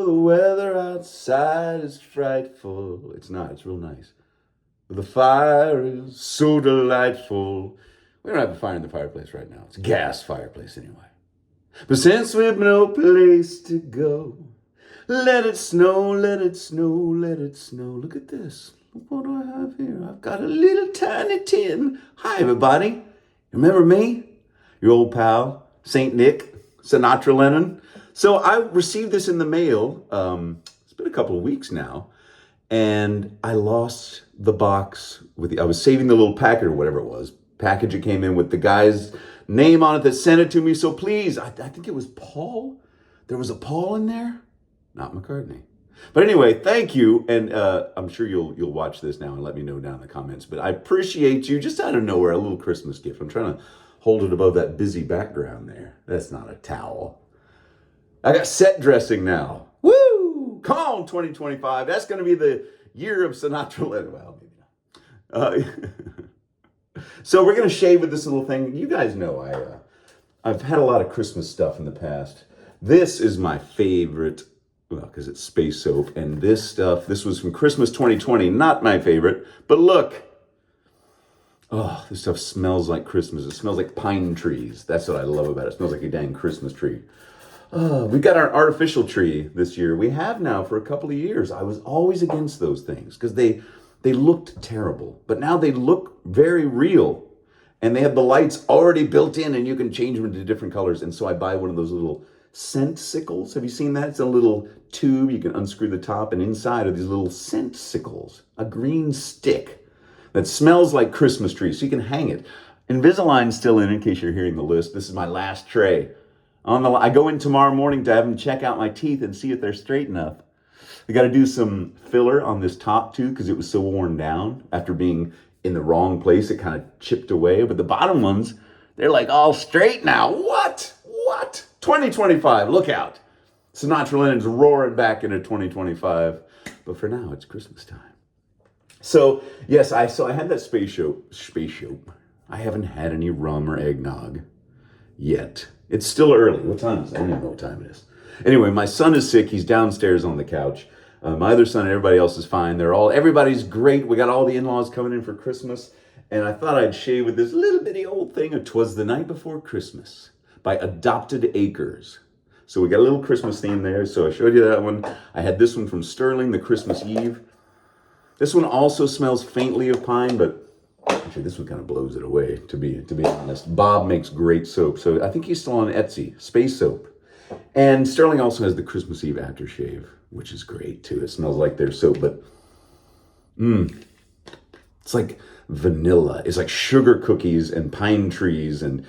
the weather outside is frightful. It's not, it's real nice. The fire is so delightful. We don't have a fire in the fireplace right now. It's a gas fireplace anyway. But since we've no place to go, let it snow, let it snow, let it snow. Look at this. What do I have here? I've got a little tiny tin. Hi, everybody. Remember me? Your old pal, St. Nick, Sinatra Lennon. So I received this in the mail. It's been a couple of weeks now. And I lost the box I was saving the little packet or whatever it was. Package it came in with the guy's name on it that sent it to me. So please, I think it was Paul. There was a Paul in there, not McCartney. But anyway, thank you. And I'm sure you'll watch this now and let me know down in the comments. But I appreciate you just out of nowhere, a little Christmas gift. I'm trying to hold it above that busy background there. That's not a towel. I got set dressing now. Woo! Come on, 2025. That's going to be the year of Sinatra. Well, maybe not. So we're going to shave with this little thing. You guys know I've had a lot of Christmas stuff in the past. This is my favorite, well, because it's space soap. And this was from Christmas 2020. Not my favorite, but look. Oh, this stuff smells like Christmas. It smells like pine trees. That's what I love about it. It smells like a dang Christmas tree. We've got our artificial tree this year. We have now for a couple of years. I was always against those things because they looked terrible. But now they look very real. And they have the lights already built in and you can change them into different colors. And so I buy one of those little scent sickles. Have you seen that? It's a little tube. You can unscrew the top and inside are these little scent sickles. A green stick that smells like Christmas trees. So you can hang it. Invisalign's still in case you're hearing the list. This is my last tray. I go in tomorrow morning to have them check out my teeth and see if they're straight enough. I got to do some filler on this top tooth because it was so worn down. After being in the wrong place, it kind of chipped away. But the bottom ones, they're like all straight now. What? 2025, look out. Sinatra Lennon's roaring back into 2025. But for now, it's Christmas time. So, yes, I had that space soap. I haven't had any rum or eggnog yet. It's still early. What time is it? I don't even know what time it is. Anyway, my son is sick. He's downstairs on the couch. My other son and everybody else is fine. Everybody's great. We got all the in-laws coming in for Christmas. And I thought I'd shave with this little bitty old thing of 'Twas the Night Before Christmas by Adopted Acres. So we got a little Christmas theme there. So I showed you that one. I had this one from Sterling, the Christmas Eve. This one also smells faintly of pine, but actually, this one kind of blows it away, to be honest. Bob makes great soap. So I think he's still on Etsy, space soap. And Sterling also has the Christmas Eve aftershave, which is great too. It smells like their soap, but it's like vanilla. It's like sugar cookies and pine trees and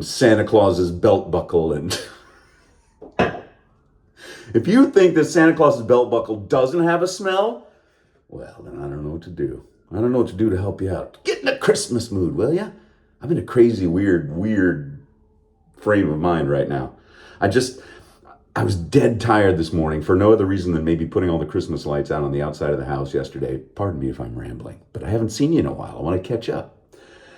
Santa Claus's belt buckle. And if you think that Santa Claus's belt buckle doesn't have a smell, well, then I don't know what to do. I don't know what to do to help you out. Get in a Christmas mood, will ya? I'm in a crazy, weird frame of mind right now. I was dead tired this morning for no other reason than maybe putting all the Christmas lights out on the outside of the house yesterday. Pardon me if I'm rambling, but I haven't seen you in a while. I want to catch up.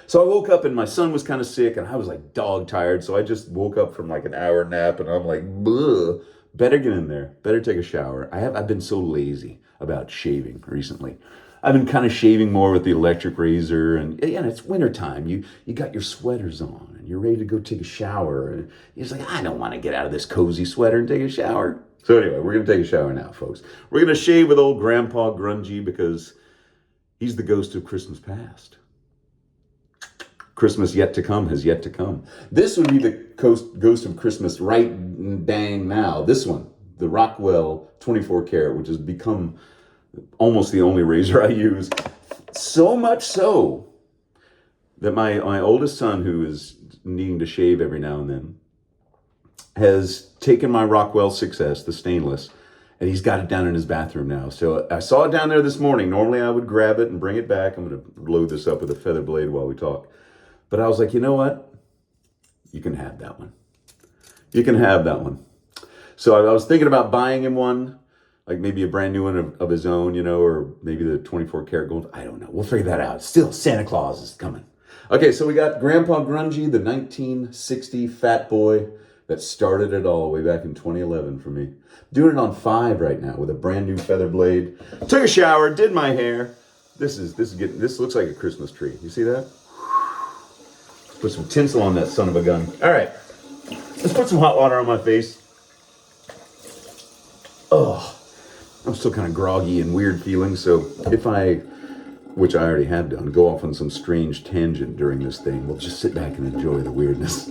So I woke up and my son was kind of sick and I was like dog tired. So I just woke up from like an hour nap and I'm like, bleh. Better get in there. Better take a shower. I've been so lazy about shaving recently. I've been kind of shaving more with the electric razor, and it's wintertime. You got your sweaters on, and you're ready to go take a shower, and you're just like, I don't want to get out of this cozy sweater and take a shower. So anyway, we're going to take a shower now, folks. We're going to shave with old Grandpa Grungy because he's the ghost of Christmas past. Christmas yet to come has yet to come. This would be the ghost of Christmas right dang now. This one, the Rockwell 24 karat, which has become almost the only razor I use. So much so that my oldest son, who is needing to shave every now and then, has taken my Rockwell 6S, the stainless, and he's got it down in his bathroom now. So I saw it down there this morning. Normally I would grab it and bring it back. I'm going to load this up with a feather blade while we talk. But I was like, you know what? You can have that one. You can have that one. So I was thinking about buying him one, like maybe a brand new one of his own, or maybe the 24 karat gold. I don't know. We'll figure that out. Still, Santa Claus is coming. Okay, so we got Grandpa Grungy, the 1960 fat boy that started it all way back in 2011 for me. Doing it on 5 right now with a brand new feather blade. Took a shower, did my hair. This looks like a Christmas tree. You see that? Put some tinsel on that son of a gun. All right, let's put some hot water on my face. Oh, I'm still kind of groggy and weird feeling, so if I, which I already have done, go off on some strange tangent during this thing, we'll just sit back and enjoy the weirdness.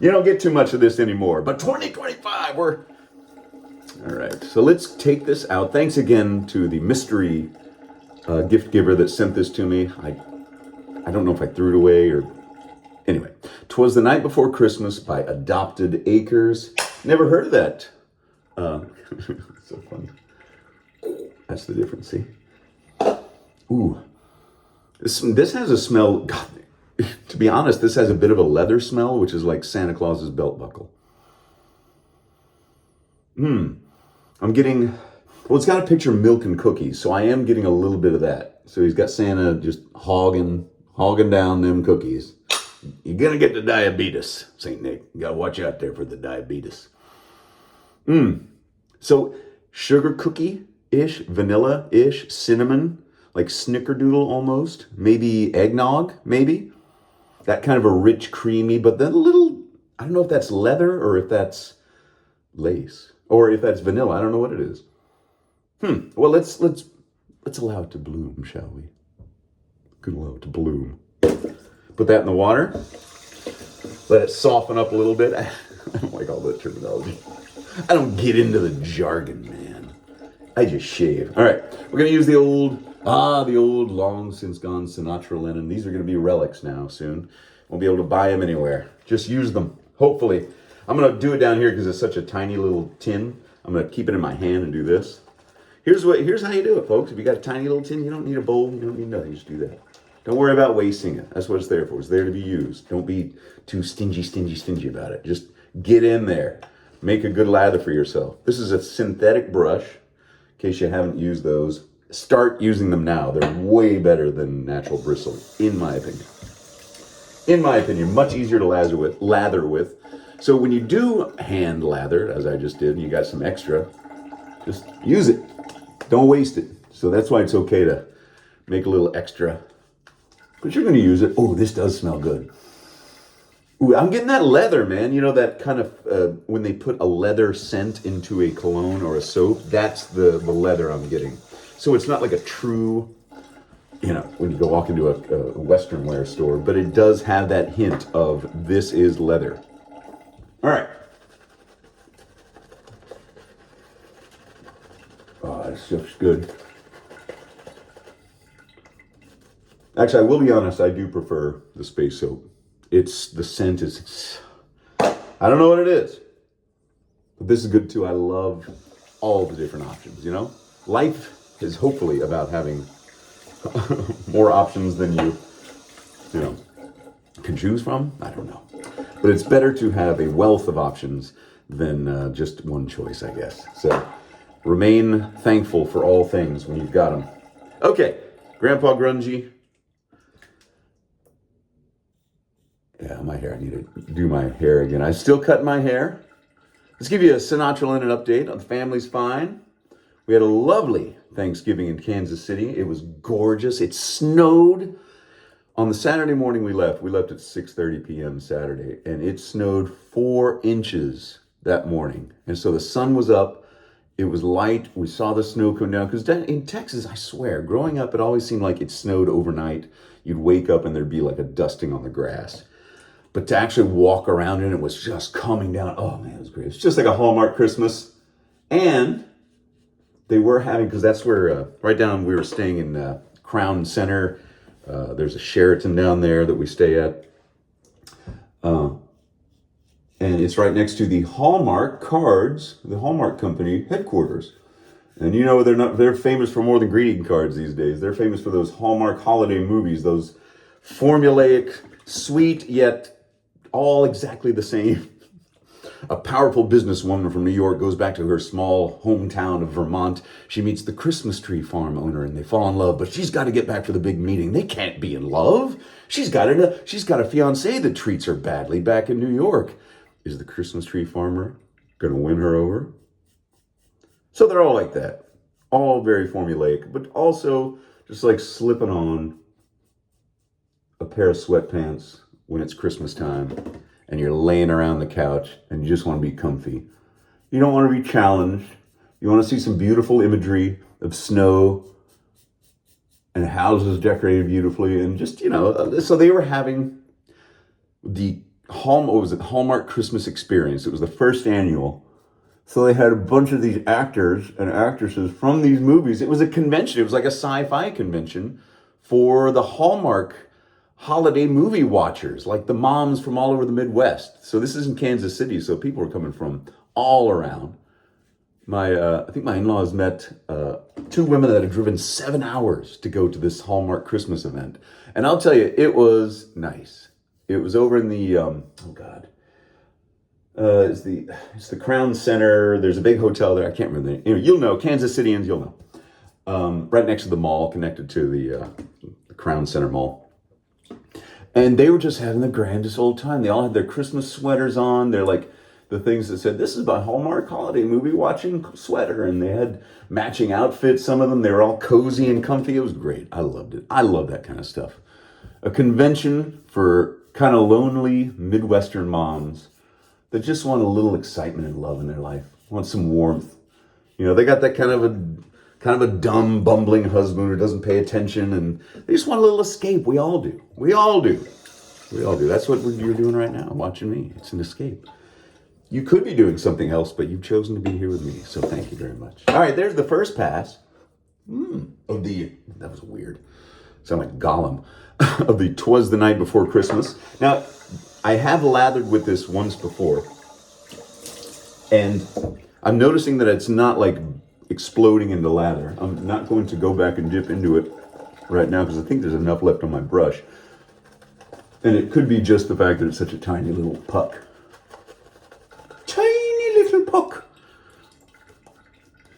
You don't get too much of this anymore, but 2025, we're... All right, so let's take this out. Thanks again to the mystery gift giver that sent this to me. I don't know if I threw it away or... Anyway, 'Twas the Night Before Christmas by Adopted Acres. Never heard of that. So funny. That's the difference, see? Ooh. This has a smell... God, to be honest, this has a bit of a leather smell, which is like Santa Claus's belt buckle. I'm getting... Well, it's got a picture of milk and cookies, so I am getting a little bit of that. So he's got Santa just hogging down them cookies. You're going to get the diabetes, St. Nick. You got to watch out there for the diabetes. So sugar cookie-ish, vanilla-ish, cinnamon, like snickerdoodle almost. Maybe eggnog, maybe. That kind of a rich, creamy, but then a little, I don't know if that's leather or if that's lace. Or if that's vanilla, I don't know what it is. Well, let's allow it to bloom, shall we? Good, allow it to bloom. Put that in the water. Let it soften up a little bit. I don't like all that terminology. I don't get into the jargon, man. I just shave. All right, we're gonna use the old long since gone Sinatra linen. These are gonna be relics now soon. Won't be able to buy them anywhere. Just use them, hopefully. I'm gonna do it down here because it's such a tiny little tin. I'm gonna keep it in my hand and do this. Here's how you do it, folks. If you got a tiny little tin, you don't need a bowl, you don't need nothing, just do that. Don't worry about wasting it. That's what it's there for. It's there to be used. Don't be too stingy about it. Just get in there. Make a good lather for yourself. This is a synthetic brush, in case you haven't used those. Start using them now. They're way better than natural bristle, in my opinion. In my opinion, much easier to lather with. So when you do hand lather, as I just did, and you got some extra, just use it. Don't waste it. So that's why it's okay to make a little extra. But you're going to use it. Oh, this does smell good. Ooh, I'm getting that leather, man. You know, that kind of, when they put a leather scent into a cologne or a soap, that's the leather I'm getting. So it's not like a true, you know, when you go walk into a Western wear store, but it does have that hint of this is leather. All right. Oh, that stuff's good. Actually, I will be honest, I do prefer the space soap. The scent is, I don't know what it is, but this is good too. I love all the different options, you know? Life is hopefully about having more options than you know, can choose from. I don't know. But it's better to have a wealth of options than just one choice, I guess. So remain thankful for all things when you've got them. Okay, Grandpa Grungy. Yeah, my hair. I need to do my hair again. I still cut my hair. Let's give you a Sinatra Linen update. The family's fine. We had a lovely Thanksgiving in Kansas City. It was gorgeous. It snowed. On the Saturday morning we left at 6:30 p.m. Saturday, and it snowed 4 inches that morning. And so the sun was up. It was light. We saw the snow come down. Because in Texas, I swear, growing up, it always seemed like it snowed overnight. You'd wake up and there'd be like a dusting on the grass. But to actually walk around and it was just coming down. Oh man, it was great. It's just like a Hallmark Christmas. And they were having, because that's where, right down, we were staying in Crown Center. There's a Sheraton down there that we stay at. And it's right next to the Hallmark cards, the Hallmark company headquarters. And you know, they're famous for more than greeting cards these days. They're famous for those Hallmark holiday movies, those formulaic, sweet, yet all exactly the same. A powerful businesswoman from New York goes back to her small hometown of Vermont. She meets the Christmas tree farm owner and they fall in love, but she's got to get back for the big meeting. They can't be in love. She's got a fiance that treats her badly back in New York. is the Christmas tree farmer going to win her over? So they're all like that. All very formulaic, but also just like slipping on a pair of sweatpants when it's Christmas time and you're laying around the couch and you just want to be comfy. You don't want to be challenged. You want to see some beautiful imagery of snow and houses decorated beautifully and just, so they were having the Hallmark Christmas experience. It was the first annual. So they had a bunch of these actors and actresses from these movies. It was a convention. It was like a sci-fi convention for the Hallmark holiday movie watchers, like the moms from all over the Midwest. So this is in Kansas City, so people were coming from all around. I think my in-laws met two women that had driven 7 hours to go to this Hallmark Christmas event. And I'll tell you, it was nice. It was over in the, it's the Crown Center. There's a big hotel there. I can't remember the name. Anyway, you'll know, Kansas Cityans, you'll know. Right next to the mall, connected to the Crown Center Mall. And they were just having the grandest old time. They all had their Christmas sweaters on. They're like the things that said, this is my Hallmark holiday movie watching sweater. And they had matching outfits. Some of them, they were all cozy and comfy. It was great. I loved it. I love that kind of stuff. A convention for kind of lonely Midwestern moms that just want a little excitement and love in their life, want some warmth. They got that kind of a dumb, bumbling husband who doesn't pay attention, and they just want a little escape. We all do. We all do. That's what you're doing right now, watching me. It's an escape. You could be doing something else, but you've chosen to be here with me, so thank you very much. All right, there's the first pass of that was weird. Sound like Gollum. Of the 'Twas the Night Before Christmas. Now, I have lathered with this once before, and I'm noticing that it's not like exploding into lather. I'm not going to go back and dip into it right now because I think there's enough left on my brush. And it could be just the fact that it's such a tiny little puck. Tiny little puck.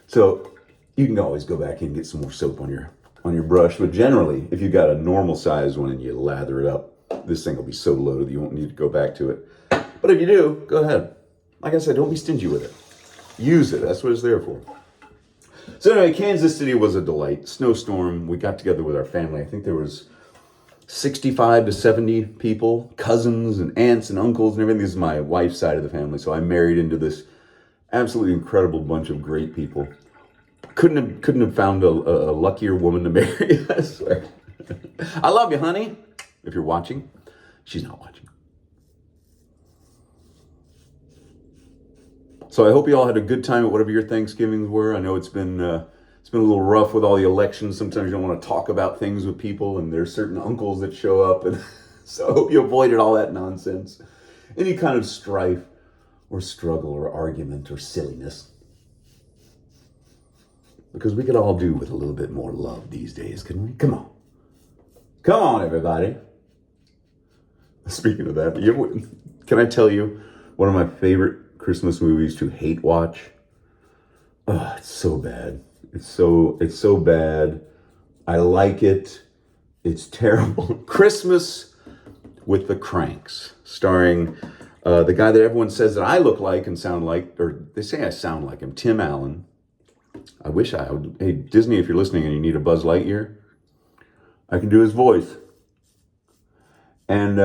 So you can always go back and get some more soap on your brush, but generally, if you got a normal size one and you lather it up, this thing will be so loaded you won't need to go back to it. But if you do, go ahead. Like I said, don't be stingy with it. Use it. That's what it's there for. So anyway, Kansas City was a delight. Snowstorm. We got together with our family. I think there was 65 to 70 people, cousins and aunts and uncles and everything. This is my wife's side of the family. So I married into this absolutely incredible bunch of great people. Couldn't have found a luckier woman to marry, I swear. I love you, honey. If you're watching. She's not watching. So I hope you all had a good time at whatever your Thanksgivings were. I know it's been a little rough with all the elections. Sometimes you don't want to talk about things with people, and there's certain uncles that show up, and so I hope you avoided all that nonsense. Any kind of strife or struggle or argument or silliness. Because we could all do with a little bit more love these days, couldn't we? Come on. Come on, everybody. Speaking of that, can I tell you one of my favorite Christmas movies to hate watch? Oh, it's so bad. It's so bad. I like it. It's terrible. Christmas with the Cranks, starring the guy that everyone says that I look like and sound like, or they say I sound like him, Tim Allen. I wish I would. Hey, Disney, if you're listening and you need a Buzz Lightyear, I can do his voice. And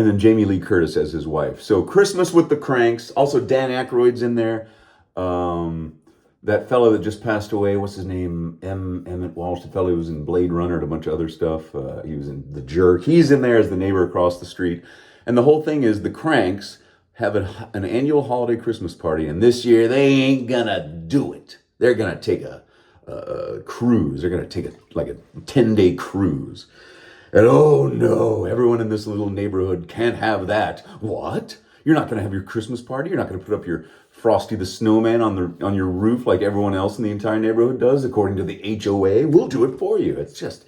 then Jamie Lee Curtis as his wife. So Christmas with the Cranks. Also Dan Aykroyd's in there. That fellow that just passed away, what's his name? Emmett Walsh, the fellow who was in Blade Runner and a bunch of other stuff. He was in The Jerk. He's in there as the neighbor across the street. And the whole thing is the Cranks have an annual holiday Christmas party, and this year they ain't gonna do it. They're gonna take a cruise. They're gonna take like a 10-day cruise. And oh no, everyone in this little neighborhood can't have that. What? You're not gonna have your Christmas party? You're not gonna put up your Frosty the Snowman on your roof like everyone else in the entire neighborhood does, according to the HOA? We'll do it for you. It's just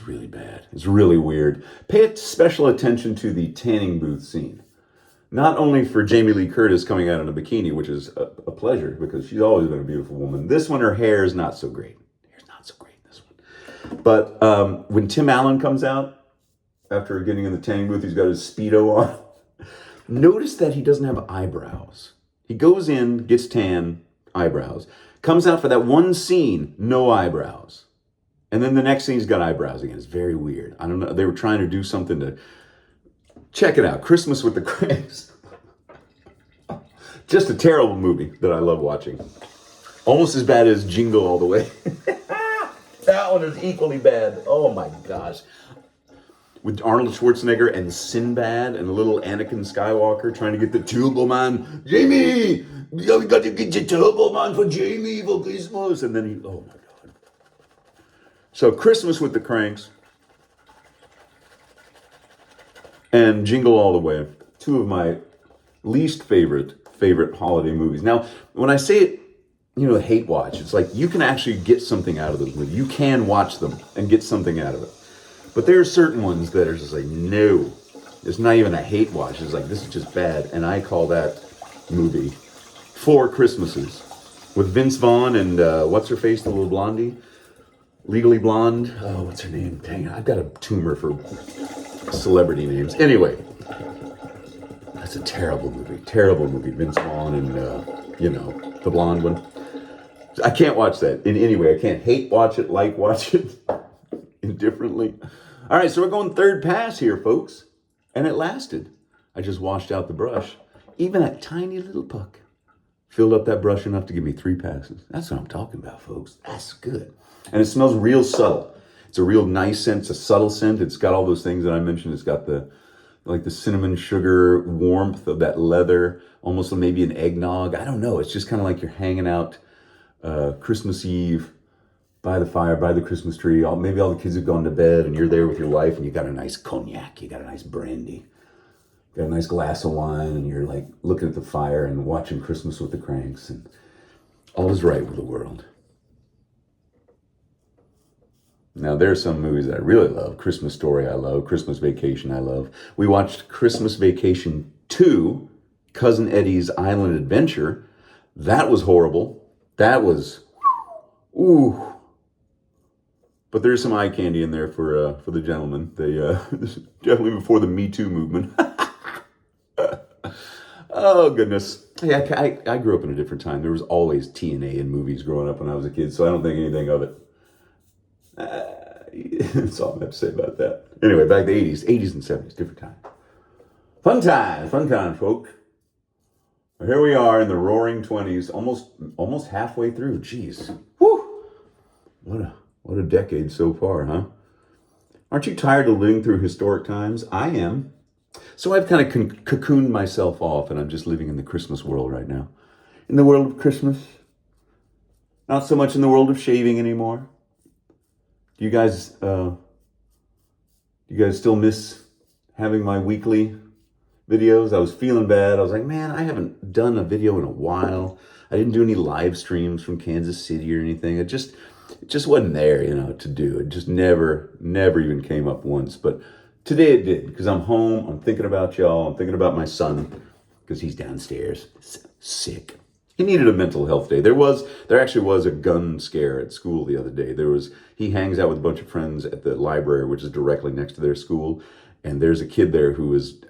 really bad. It's really weird. Pay special attention to the tanning booth scene. Not only for Jamie Lee Curtis coming out in a bikini, which is a pleasure because she's always been a beautiful woman. This one, her hair is not so great. Hair's not so great, this one. But when Tim Allen comes out, after getting in the tanning booth, he's got his Speedo on. Notice that he doesn't have eyebrows. He goes in, gets tan, eyebrows. Comes out for that one scene, no eyebrows. And then the next scene, he's got eyebrows again. It's very weird. I don't know. They were trying to do something to... Check it out. Christmas with the Cranks. Just a terrible movie that I love watching. Almost as bad as Jingle All the Way. That one is equally bad. Oh my gosh. With Arnold Schwarzenegger and Sinbad and little Anakin Skywalker trying to get the Turbo Man. Jamie! We got to get the Turbo Man for Jamie for Christmas. And then he... Oh my God. So Christmas with the Cranks. And Jingle All the Way. Two of my least favorite holiday movies. Now, when I say it, hate watch, it's like you can actually get something out of those movies. You can watch them and get something out of it. But there are certain ones that are just like, no, it's not even a hate watch. It's like, this is just bad. And I call that movie Four Christmases with Vince Vaughn and what's her face, the little blondie? Legally Blonde. Oh, what's her name? Dang it, I've got a tumor for celebrity names. Anyway, that's a terrible movie. Terrible movie. Vince Vaughn and, the blonde one. I can't watch that in any way. I can't hate watch it, like watch it indifferently. All right, so we're going third pass here, folks. And it lasted. I just washed out the brush. Even that tiny little puck filled up that brush enough to give me 3 passes. That's what I'm talking about, folks. That's good. And it smells real subtle. It's a real nice scent. It's a subtle scent. It's got all those things that I mentioned. It's got the cinnamon sugar warmth of that leather, almost maybe an eggnog. I don't know. It's just kind of like you're hanging out Christmas Eve by the fire, by the Christmas tree. Maybe all the kids have gone to bed and you're there with your wife and you got a nice cognac, you got a nice brandy, you got a nice glass of wine, and you're like looking at the fire and watching Christmas with the Cranks, and all is right with the world. Now, there are some movies that I really love. Christmas Story I love. Christmas Vacation I love. We watched Christmas Vacation 2, Cousin Eddie's Island Adventure. That was horrible. That was, ooh. But there's some eye candy in there for the gentlemen. They this is definitely before the Me Too movement. Oh, goodness. Hey, I grew up in a different time. There was always TNA in movies growing up when I was a kid, so I don't think anything of it. That's all I have to say about that. Anyway, back to the 80s and 70s, different time. Fun times, folks. Well, here we are in the roaring 20s, almost halfway through. Jeez. Whew. What a decade so far, huh? Aren't you tired of living through historic times? I am. So I've kind of cocooned myself off, and I'm just living in the Christmas world right now. In the world of Christmas. Not so much in the world of shaving anymore. Do you guys still miss having my weekly videos? I was feeling bad. I was like, man, I haven't done a video in a while. I didn't do any live streams from Kansas City or anything. It just wasn't there, to do. It just never even came up once. But today it did, because I'm home. I'm thinking about y'all. I'm thinking about my son, because he's downstairs, sick. He needed a mental health day. There actually was a gun scare at school the other day. He hangs out with a bunch of friends at the library, which is directly next to their school. And there's a kid there who is,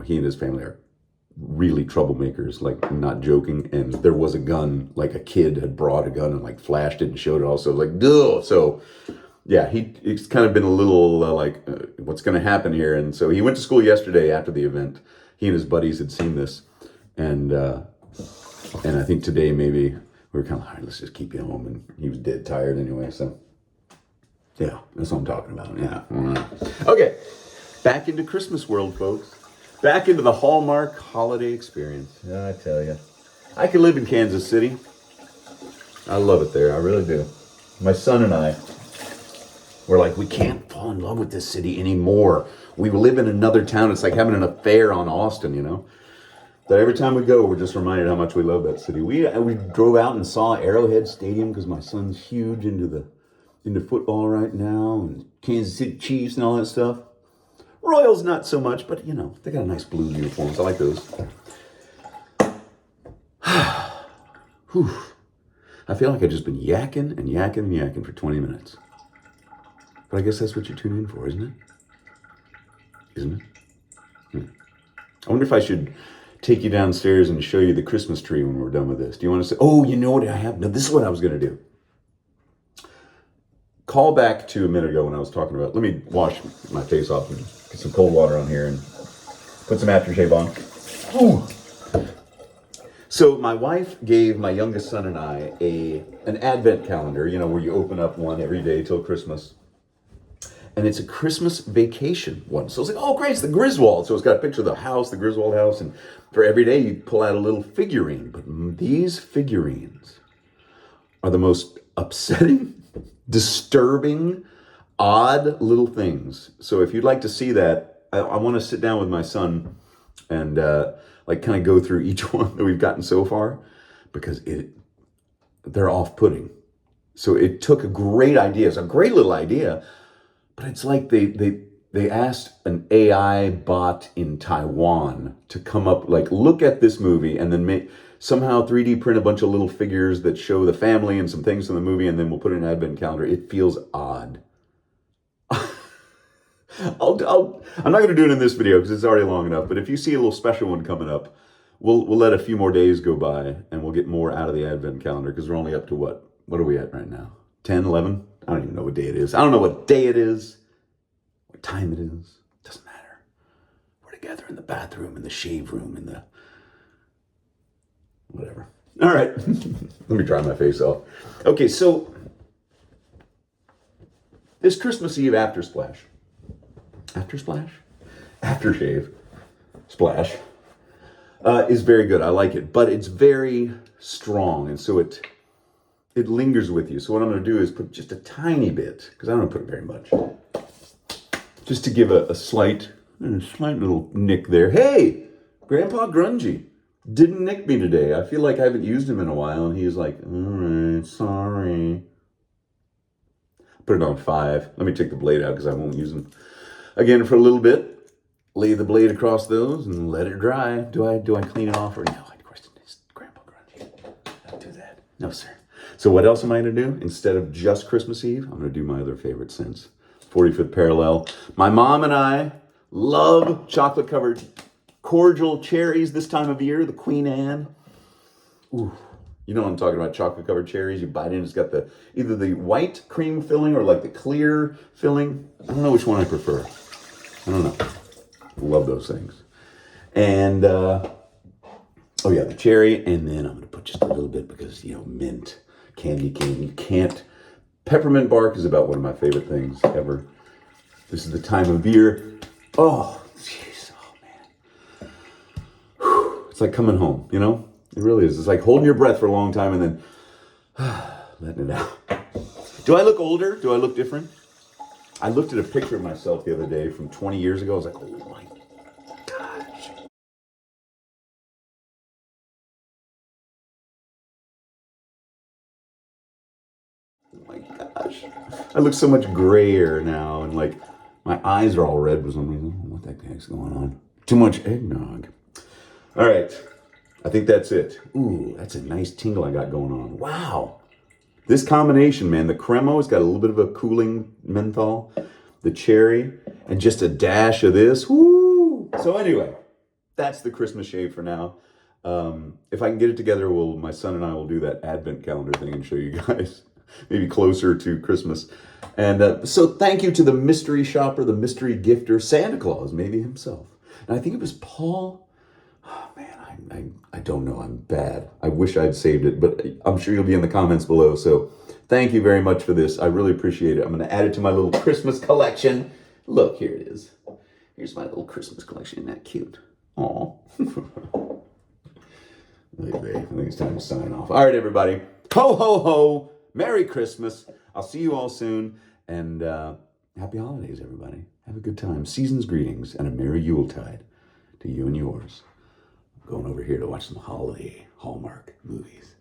he and his family are really troublemakers, like not joking. And there was a gun, like a kid had brought a gun and like flashed it and showed it also. Like, duh. So yeah, it's kind of been a little what's going to happen here? And so he went to school yesterday after the event. He and his buddies had seen this. And I think today maybe we were kind of, all right, let's just keep you home. And he was dead tired anyway. So yeah, that's what I'm talking about. Yeah. Okay. Back into Christmas world, folks. Back into the Hallmark holiday experience. Yeah, I tell you. I could live in Kansas City. I love it there. I really do. My son and I were like, we can't fall in love with this city anymore. We live in another town. It's like having an affair on Austin, But every time we go, we're just reminded how much we love that city. We drove out and saw Arrowhead Stadium because my son's huge into football right now, and Kansas City Chiefs and all that stuff. Royals not so much, but they got nice blue uniforms. I like those. Whew. I feel like I've just been yakking for 20 minutes. But I guess that's what you tune in for, isn't it? isn't it? I wonder if I should take you downstairs and show you the Christmas tree when we're done with this. Do you want to say, oh, you know what I have? No, this is what I was going to do. Call back to a minute ago when I was talking about, let me wash my face off and get some cold water on here and put some aftershave on. Ooh. So my wife gave my youngest son and I an advent calendar, you know, where you open up one every day till Christmas. And it's a Christmas vacation one. So it's like, oh, great, it's the Griswold. So it's got a picture of the house, the Griswold house. And for every day, you pull out a little figurine. But these figurines are the most upsetting, disturbing, odd little things. So if you'd like to see that, I want to sit down with my son and like kind of go through each one that we've gotten so far, because they're off-putting. So it took a great idea. It's a great little idea. But it's like they asked an AI bot in Taiwan to come up, like, look at this movie and then somehow 3D print a bunch of little figures that show the family and some things from the movie, and then we'll put it in an advent calendar. It feels odd. I'm not going to do it in this video because it's already long enough, but if you see a little special one coming up, we'll let a few more days go by and we'll get more out of the advent calendar, because we're only up to what are we at right now? 10, 11? I don't even know what day it is. I don't know what day it is, what time it is. Doesn't matter. We're together in the bathroom, in the shave room, in the whatever. All right. Let me dry my face off. Okay, so this Christmas Eve aftershave splash is very good. I like it, but it's very strong, and so it lingers with you. So what I'm going to do is put just a tiny bit, because I don't want to put very much, just to give a slight little nick there. Hey, Grandpa Grungy didn't nick me today. I feel like I haven't used him in a while, and he's like, all right, sorry. Put it on 5. Let me take the blade out because I won't use them again for a little bit. Lay the blade across those and let it dry. Do I clean it off or no? Of course, it's Grandpa Grungy. Don't do that. No, sir. So what else am I going to do? Instead of just Christmas Eve, I'm going to do my other favorite since 45th parallel. My mom and I love chocolate-covered cordial cherries this time of year, the Queen Anne. Ooh. You know what I'm talking about, chocolate-covered cherries. You bite in, it's got either the white cream filling or like the clear filling. I don't know which one I prefer. I don't know. Love those things. And, oh yeah, the cherry. And then I'm going to put just a little bit because, mint, candy cane. You can't. Peppermint bark is about one of my favorite things ever. This is the time of year. Oh, jeez. Oh, man. Whew. It's like coming home, It really is. It's like holding your breath for a long time and then letting it out. Do I look older? Do I look different? I looked at a picture of myself the other day from 20 years ago. I was like, oh my gosh. Oh my gosh. I look so much grayer now, and like my eyes are all red for some reason. I don't know what the heck's going on. Too much eggnog. All right. I think that's it. Ooh, that's a nice tingle I got going on. Wow. This combination, man, the cremo has got a little bit of a cooling menthol, the cherry, and just a dash of this. Woo! So anyway, that's the Christmas shave for now. If I can get it together, my son and I will do that advent calendar thing and show you guys maybe closer to Christmas. And so thank you to the mystery shopper, the mystery gifter, Santa Claus, maybe himself. And I think it was Paul. Oh, man. I don't know. I'm bad. I wish I'd saved it, but I'm sure you'll be in the comments below. So thank you very much for this. I really appreciate it. I'm going to add it to my little Christmas collection. Look, here it is. Here's my little Christmas collection. Isn't that cute? Aw. I think it's time to sign off. All right, everybody. Ho, ho, ho. Merry Christmas. I'll see you all soon. And happy holidays, everybody. Have a good time. Season's greetings and a Merry Yuletide to you and yours. Going over here to watch some holiday Hallmark movies.